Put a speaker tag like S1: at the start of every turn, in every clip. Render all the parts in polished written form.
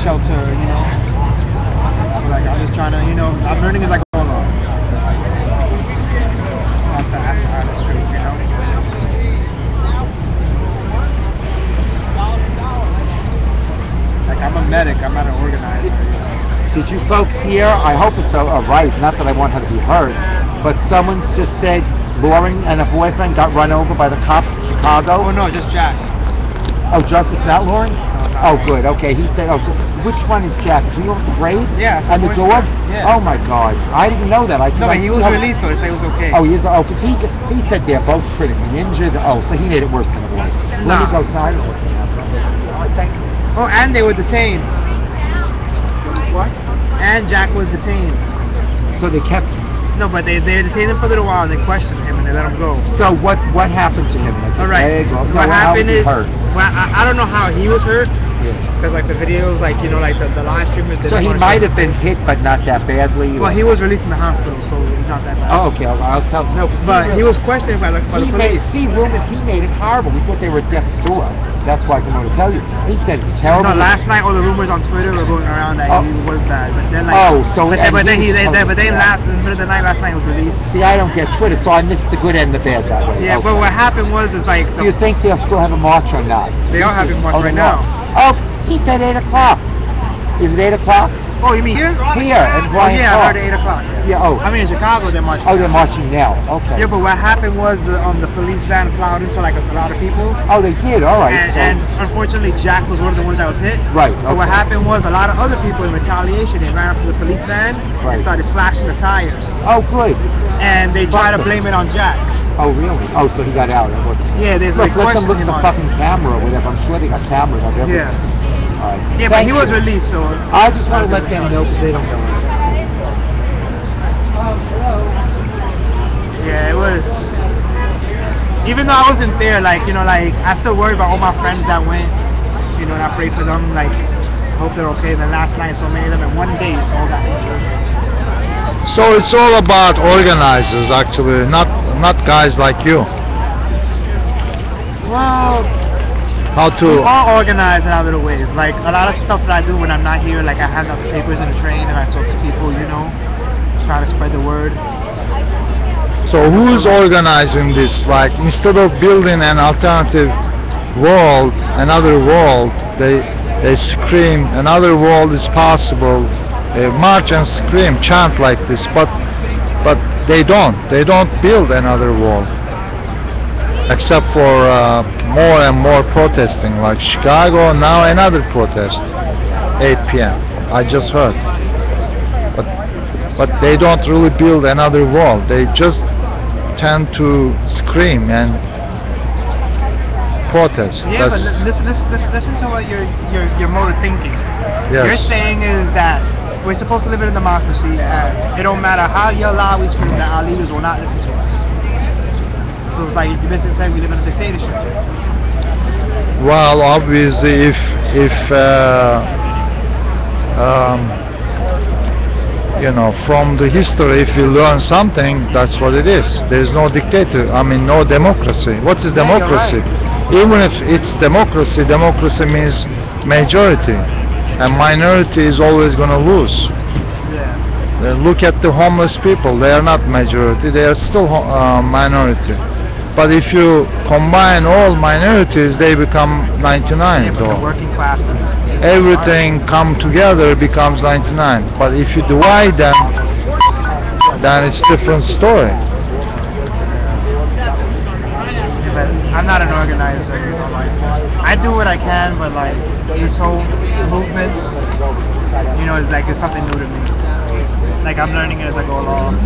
S1: shelter, you know. So like I'm just trying to, you know, I'm learning as I go along. That's the honest truth, you know. Like I'm a medic, I'm not an organizer. You know?
S2: Did you folks hear? I hope it's all right. Not that I want her to be hurt, but someone's just said Lauren and her boyfriend got run over by the cops in Chicago.
S1: Oh no, just Jack.
S2: Oh, just it's not Lauren?
S1: No,
S2: Oh, good. Okay, he said. Oh, so which one is Jack? Is he on the braids?
S1: Yeah.
S2: And the dog?
S1: Yeah.
S2: Oh my God, I didn't know that.
S1: No, but he was released, so they say it was okay.
S2: Oh, he is. Oh, because he said they're both critically injured. Oh, so he made it worse than it was. Let me go tell you what's going to happen. Thank you.
S1: Oh, and they were detained.
S2: What?
S1: And Jack was detained.
S2: So they kept him.
S1: No, but they detained him for a little while and they questioned him and they let him go.
S2: So what happened to him? Like his
S1: All right.
S2: leg or,
S1: what happened is,
S2: hurt?
S1: well, I don't know how he was hurt.
S2: Yeah.
S1: Because like the videos, like you know, like the live streamers.
S2: So he might have been hit, but not that badly.
S1: Well, he was released from the hospital, so he's not that bad.
S2: Oh, okay. I'll tell. No,
S1: but he was questioned by the police.
S2: See, rumors he made it horrible. We thought they were at death's door. That's why I come over to tell you. He said it's terrible.
S1: No, last night all the rumors on Twitter were going around that he was bad, but then like.
S2: Oh, so
S1: but then in the middle of the night last night he was released.
S2: See, I don't get Twitter, so I missed the good and the bad that way.
S1: Yeah, but what happened was is like.
S2: Do you think they'll still have a march or not?
S1: They are having a march right now.
S2: Oh, he said 8 o'clock. Is it 8 o'clock?
S1: Oh, you mean here?
S2: Here, and Bryant
S1: I
S2: Park.
S1: heard at 8 o'clock.
S2: Yeah, oh.
S1: I mean, in Chicago, they're marching.
S2: Oh, they're marching now. Okay.
S1: Yeah, but what happened was the police van plowed into like a lot of people.
S2: Oh, they did. All right.
S1: And unfortunately, Jack was one of the ones that was hit.
S2: Right.
S1: So what happened was a lot of other people in retaliation, they ran up to the police van and started slashing the tires.
S2: Oh, good.
S1: And they tried to blame it on Jack.
S2: Oh, really? Oh, so he got out. It wasn't.
S1: Yeah, there's
S2: look,
S1: like
S2: let them look at the fucking camera or whatever. I'm sure they got cameras of everything.
S1: Yeah.
S2: All right.
S1: Yeah, but he was released, so.
S2: I just want to let them know because they don't know.
S1: Yeah, it was. Even though I wasn't there, like, you know, like, I still worry about all my friends that went, you know, and I pray for them, like, hope they're okay. And then last night, so many of them in one day, so all got injured.
S3: So it's all about organizers, actually, not guys like you.
S1: Well, we all organize in our little ways. Like, a lot of stuff that I do when I'm not here, like, I hand out the papers in the train and I talk to people, you know, try to spread the word.
S3: So who's organizing this? Like, instead of building an alternative world, another world, they scream, another world is possible, march and scream, chant like this, but they don't build another world, except for more and more protesting, like Chicago, now another protest, 8 p.m. I just heard. But they don't really build another world. They just tend to scream and protest.
S1: Yeah, but listen to what your mode of thinking.
S3: Yes.
S1: You're saying is that we're supposed to live in a democracy, and it don't matter how loud we scream, that our leaders will not listen to us. So it's like you're basically saying we live in a dictatorship.
S3: Well, obviously, if you know, from the history, if you learn something, that's what it is. There is no dictator. I mean, no democracy. What is democracy?
S1: Right.
S3: Even if it's democracy, democracy means majority, and minority is always going to lose.
S1: Yeah.
S3: Look at the homeless people. They are not majority. They are still minority. But if you combine all minorities, they become 99.
S1: Yeah, but the working class.
S3: Everything come together becomes 99. But if you divide them, then it's different story.
S1: Yeah, but I'm not an organizer, you know, like I do what I can, but like this whole movements, you know, it's something new to me. Like I'm learning it as I go along.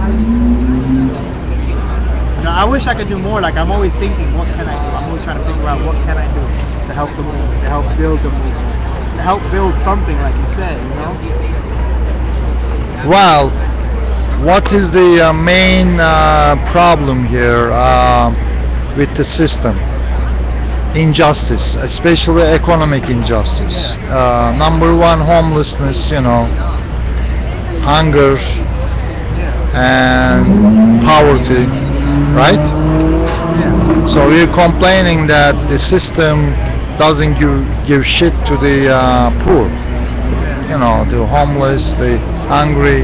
S1: You know, I wish I could do more. Like I'm always thinking, what can I do? I'm always trying to figure out what can I do to help the movement, to help build the movement, to help build something, like you said, you know?
S3: Well, what is the main problem here with the system? Injustice, especially economic injustice. Number one, homelessness, you know, hunger and poverty, right?
S1: Yeah.
S3: So we're complaining that the system doesn't give shit to the poor. the homeless, the hungry,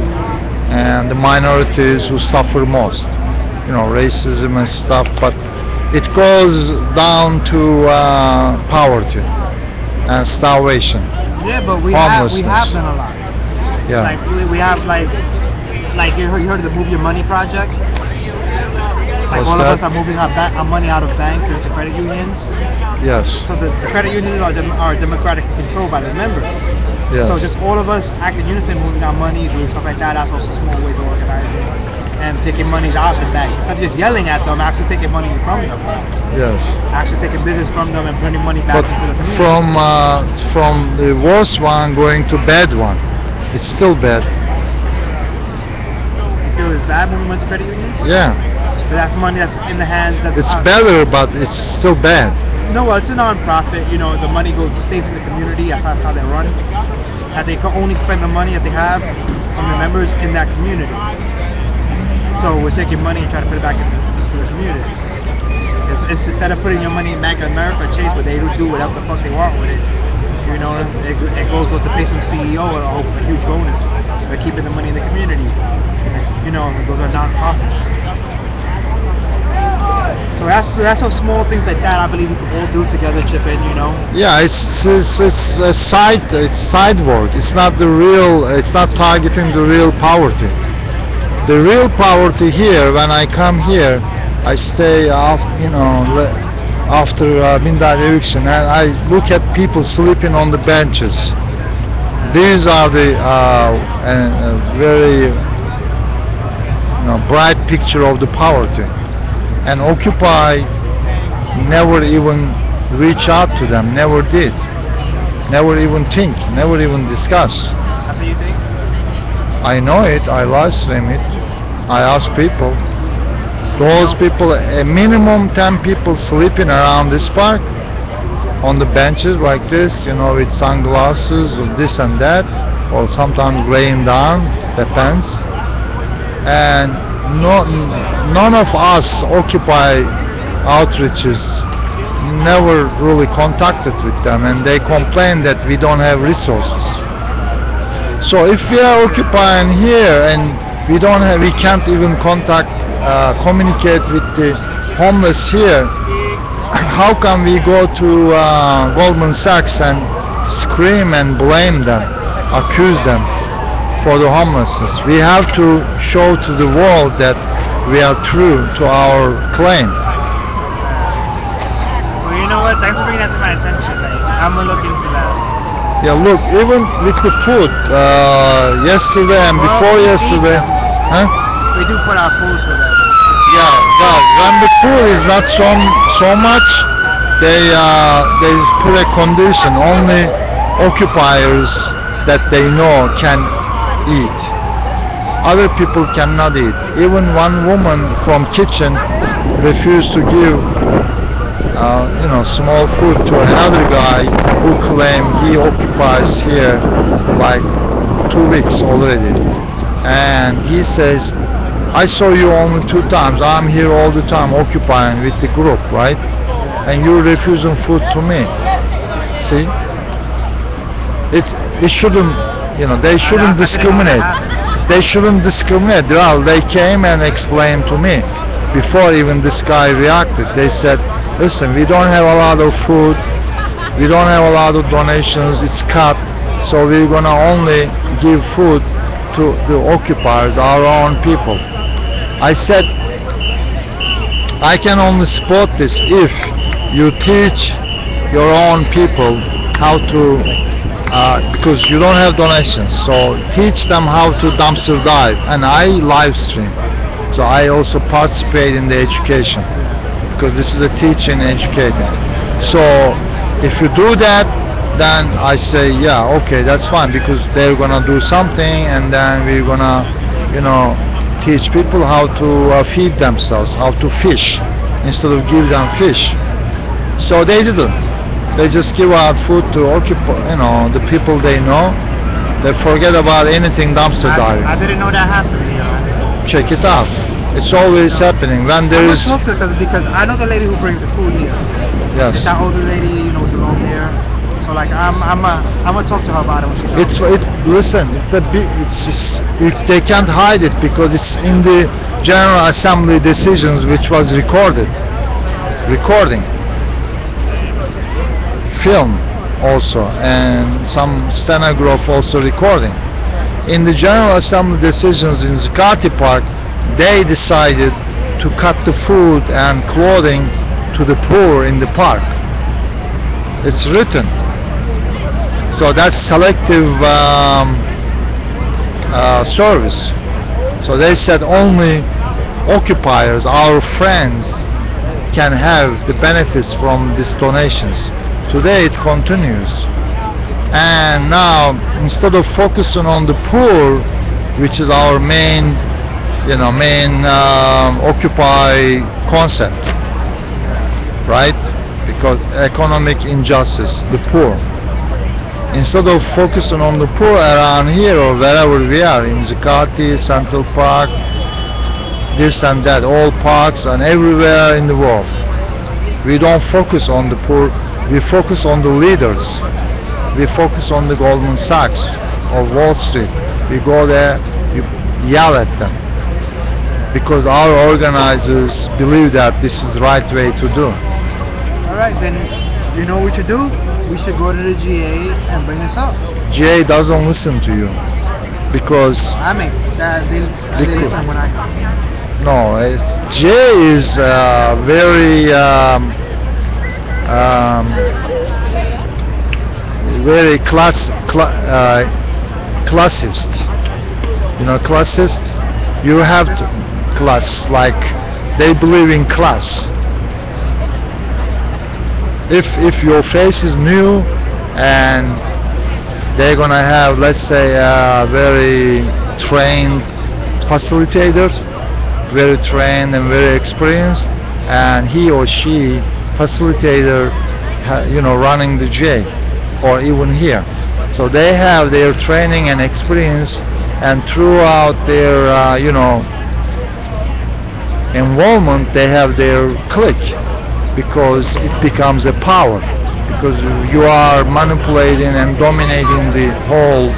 S3: and the minorities who suffer most. Racism and stuff. But it goes down to poverty and starvation,
S1: Yeah, but we have
S3: homelessness.
S1: done a lot.
S3: Yeah.
S1: Like we have like you heard of the Move Your Money project? Like
S3: What's
S1: all of
S3: that?
S1: us are moving our money out of banks into credit unions.
S3: Yes.
S1: So the credit unions are democratically controlled by the members.
S3: Yes.
S1: So just all of us acting in unison, moving our money, doing stuff like that. That's also small ways of organizing and taking money out of the bank. Instead of just yelling at them, actually taking money from them,
S3: Yes.
S1: actually taking business from them and putting money back
S3: But
S1: into the community.
S3: from the worst one going to bad one, it's still bad.
S1: You feel it's bad moving money to credit unions?
S3: Yeah.
S1: But that's money that's in the hands of
S3: It's
S1: us.
S3: better, but it's still bad.
S1: No, well, it's a non-profit. The money stays in the community. That's how they run. That they can only spend the money that they have from the members in that community. So we're taking money and trying to put it back into the communities. It's instead of putting your money in Bank of America or Chase, where they do whatever the fuck they want with it. It goes to pay some CEO a huge bonus for keeping the money in the community. Those are non-profits. So that's some small things like that I believe we can all do together, chip in.
S3: Yeah, it's a side work. It's not the real. It's not targeting the real poverty. The real poverty here, when I come here, I stay after midnight eviction, and I look at people sleeping on the benches. These are the very bright picture of the poverty, and Occupy never even reach out to them, never did, never even think, never even discuss.
S1: That's what you think?
S3: I know it, I live stream it, I ask people. Those people, a minimum 10 people sleeping around this park on the benches like this, with sunglasses or this and that, or sometimes laying down, depends. And none of us Occupy outreaches never really contacted with them, and they complain that we don't have resources. So if we are occupying here and we can't even communicate with the homeless here, how can we go to Goldman Sachs and scream and blame them, accuse them for the homelessness? We have to show to the world that we are true to our claim.
S1: Well, you know what? Thanks for bringing that to my attention. I'm gonna look into that.
S3: Yeah, look, even with the food, yesterday and before yesterday, huh?
S1: We do put our food for them.
S3: Yeah, well, when the food is not so much, they put a condition: only occupiers that they know can eat. Other people cannot eat. Even one woman from kitchen refused to give small food to another guy who claimed he occupies here like 2 weeks already. And he says, I saw you only 2 times. I'm here all the time occupying with the group, right? And you're refusing food to me. See? It shouldn't, they shouldn't discriminate. They shouldn't discriminate. Well, they came and explained to me before even this guy reacted. They said, listen, we don't have a lot of food, we don't have a lot of donations, it's cut, so we're gonna only give food to the occupiers, our own people. I said, I can only support this if you teach your own people how to, because you don't have donations, so teach them how to dumpster dive. And I live stream, so I also participate in the education, because this is a teaching and educating. So if you do that, then I say, yeah, okay, that's fine, because they're gonna do something, and then we're gonna, teach people how to feed themselves, how to fish, instead of give them fish. So they didn't. They just give out food to occupy, the people they know. They forget about anything dumpster diving.
S1: I didn't know that happened, to be honest.
S3: Check it out. It's always happening when there is.
S1: I'm gonna talk to her because I know the lady who brings the food here. It's
S3: Yes.
S1: that older lady, with the long hair. So So like I'm gonna talk to her about it when she comes.
S3: Listen, they can't hide it because it's in the General Assembly decisions, which was recording, film also, and some stenograph also recording. In the General Assembly decisions in Zakati Park, they decided to cut the food and clothing to the poor in the park. It's written. So that's selective service. So they said only occupiers, our friends, can have the benefits from these donations. Today it continues. And now, instead of focusing on the poor, which is our main Occupy concept, right? Because economic injustice, the poor. Instead of focusing on the poor around here or wherever we are, in Zakati, Central Park, this and that, all parks and everywhere in the world, we don't focus on the poor, we focus on the leaders. We focus on the Goldman Sachs or Wall Street. We go there, we yell at them because our organizers believe that this is the right way to do.
S1: All right, then you know what we should do? We should go to the GA and bring this up.
S3: GA doesn't listen to you because
S1: I mean, they listen when I talk.
S3: no, GA is very very classist. You know, classist. You have to class, like they believe in class. If your face is new and they're gonna have, let's say, a very trained facilitator, very trained and very experienced, and he or she facilitator, running the J, or even here. So they have their training and experience, and throughout their, involvement, they have their clique, because it becomes a power, because you are manipulating and dominating the whole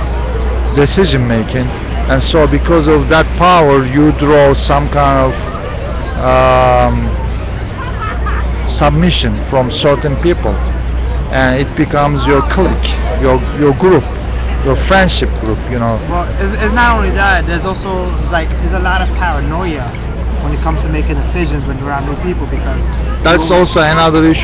S3: decision making, and so because of that power, you draw some kind of submission from certain people, and it becomes your clique, your group, your friendship group.
S1: Well, it's not only that. There's also there's a lot of paranoia when it comes to making decisions when you're around new people, because
S3: That's also another issue.